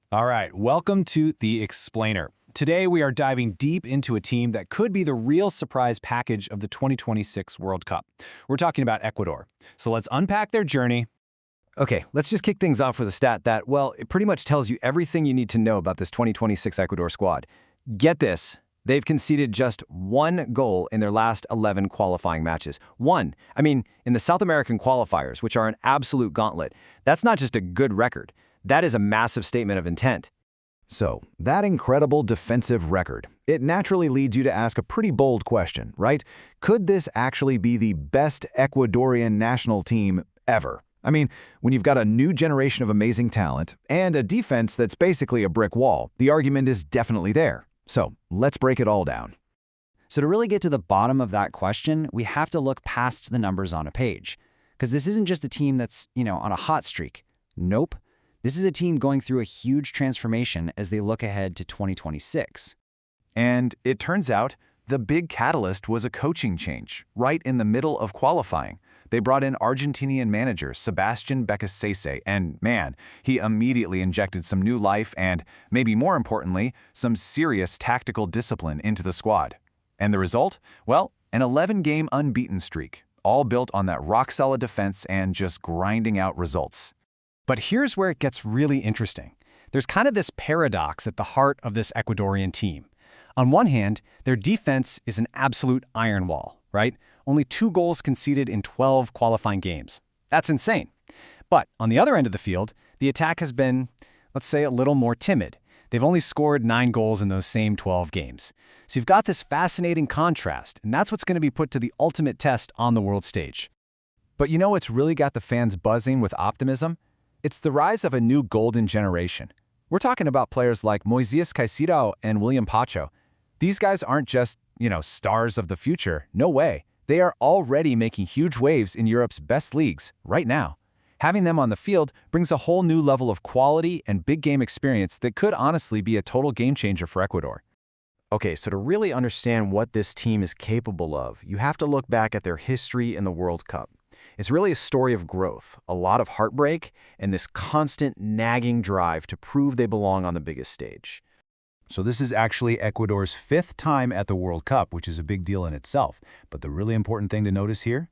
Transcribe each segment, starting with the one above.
All right, welcome to The Explainer. Today we are diving deep into a team that could be the real surprise package of the 2026 World Cup. We're talking about Ecuador. So let's unpack their journey. Okay, let's just kick things off with a stat that, well, it pretty much tells you everything you need to know about this 2026 Ecuador squad. Get this. They've conceded just one goal in their last 11 qualifying matches. One. I mean, in the South American qualifiers, which are an absolute gauntlet, that's not just a good record. That is a massive statement of intent. So, that incredible defensive record, it naturally leads you to ask a pretty bold question, right? Could this actually be the best Ecuadorian national team ever? I mean, when you've got a new generation of amazing talent and a defense that's basically a brick wall, the argument is definitely there. So, let's break it all down. So to really get to the bottom of that question, we have to look past the numbers on a page. Because this isn't just a team that's, on a hot streak. Nope. This is a team going through a huge transformation as they look ahead to 2026. And it turns out the big catalyst was a coaching change right in the middle of qualifying. They brought in Argentinian manager Sebastian Becasese, and man, he immediately injected some new life and, maybe more importantly, some serious tactical discipline into the squad. And the result? Well, an 11-game unbeaten streak, all built on that rock-solid defense and just grinding out results. But here's where it gets really interesting. There's kind of this paradox at the heart of this Ecuadorian team. On one hand, their defense is an absolute iron wall, right? Only 2 goals conceded in 12 qualifying games. That's insane. But on the other end of the field, the attack has been, let's say, a little more timid. They've only scored 9 goals in those same 12 games. So you've got this fascinating contrast, and that's what's going to be put to the ultimate test on the world stage. But you know what's really got the fans buzzing with optimism? It's the rise of a new golden generation. We're talking about players like Moises Caicedo and William Pacho. These guys aren't just, stars of the future. No way. They are already making huge waves in Europe's best leagues right now. Having them on the field brings a whole new level of quality and big game experience that could honestly be a total game changer for Ecuador. Okay, so to really understand what this team is capable of, you have to look back at their history in the World Cup. It's really a story of growth, a lot of heartbreak, and this constant nagging drive to prove they belong on the biggest stage. So this is actually Ecuador's 5th time at the World Cup, which is a big deal in itself. But the really important thing to notice here?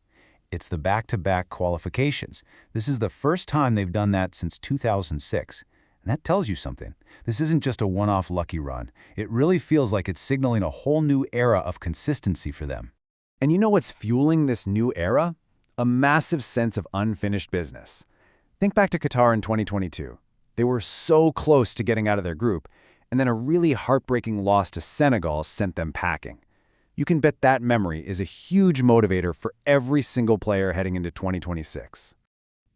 It's the back-to-back qualifications. This is the first time they've done that since 2006. And that tells you something. This isn't just a one-off lucky run. It really feels like it's signaling a whole new era of consistency for them. And you know what's fueling this new era? A massive sense of unfinished business. Think back to Qatar in 2022. They were so close to getting out of their group, and then a really heartbreaking loss to Senegal sent them packing. You can bet that memory is a huge motivator for every single player heading into 2026.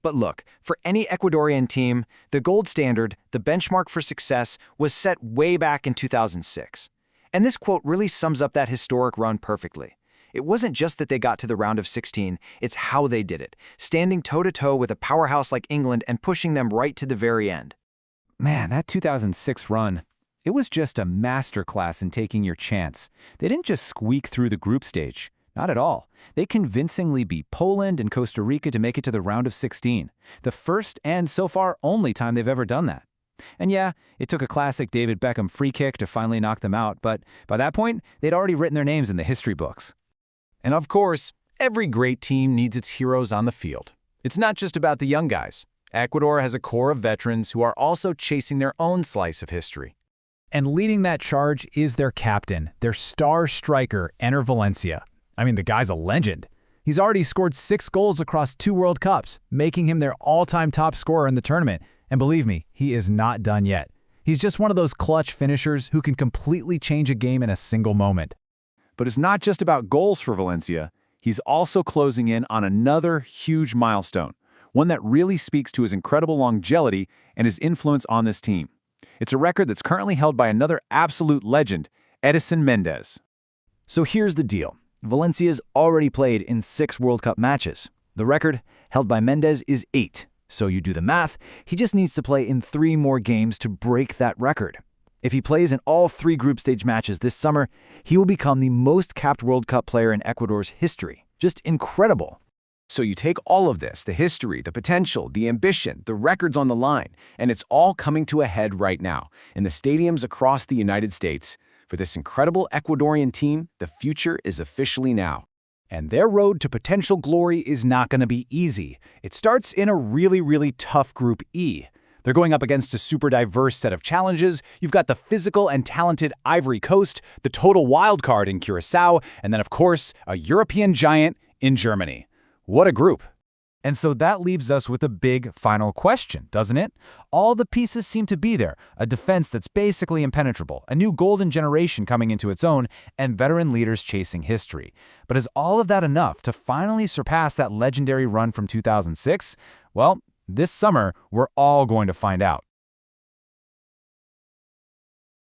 But look, for any Ecuadorian team, the gold standard, the benchmark for success, was set way back in 2006. And this quote really sums up that historic run perfectly. It wasn't just that they got to the round of 16, it's how they did it, standing toe-to-toe with a powerhouse like England and pushing them right to the very end. Man, that 2006 run, it was just a masterclass in taking your chance. They didn't just squeak through the group stage. Not at all. They convincingly beat Poland and Costa Rica to make it to the round of 16. The first and so far only time they've ever done that. And yeah, it took a classic David Beckham free kick to finally knock them out, but by that point, they'd already written their names in the history books. And of course, every great team needs its heroes on the field. It's not just about the young guys. Ecuador has a core of veterans who are also chasing their own slice of history. And leading that charge is their captain, their star striker, Enner Valencia. I mean, the guy's a legend. He's already scored 6 goals across 2 World Cups, making him their all-time top scorer in the tournament. And believe me, he is not done yet. He's just one of those clutch finishers who can completely change a game in a single moment. But it's not just about goals for Valencia. He's also closing in on another huge milestone, one that really speaks to his incredible longevity and his influence on this team. It's a record that's currently held by another absolute legend, Edison Mendez. So here's the deal. Valencia's already played in 6 World Cup matches. The record, held by Mendez, is 8. So you do the math, he just needs to play in 3 more games to break that record. If he plays in all 3 group stage matches this summer, he will become the most capped World Cup player in Ecuador's history. Just incredible. So you take all of this, the history, the potential, the ambition, the records on the line, and it's all coming to a head right now in the stadiums across the United States. For this incredible Ecuadorian team, the future is officially now. And their road to potential glory is not going to be easy. It starts in a really, really tough Group E. They're going up against a super diverse set of challenges. You've got the physical and talented Ivory Coast, the total wild card in Curaçao, and then, of course, a European giant in Germany. What a group. And so that leaves us with a big final question, doesn't it? All the pieces seem to be there. A defense that's basically impenetrable, a new golden generation coming into its own, and veteran leaders chasing history. But is all of that enough to finally surpass that legendary run from 2006? Well, this summer, we're all going to find out.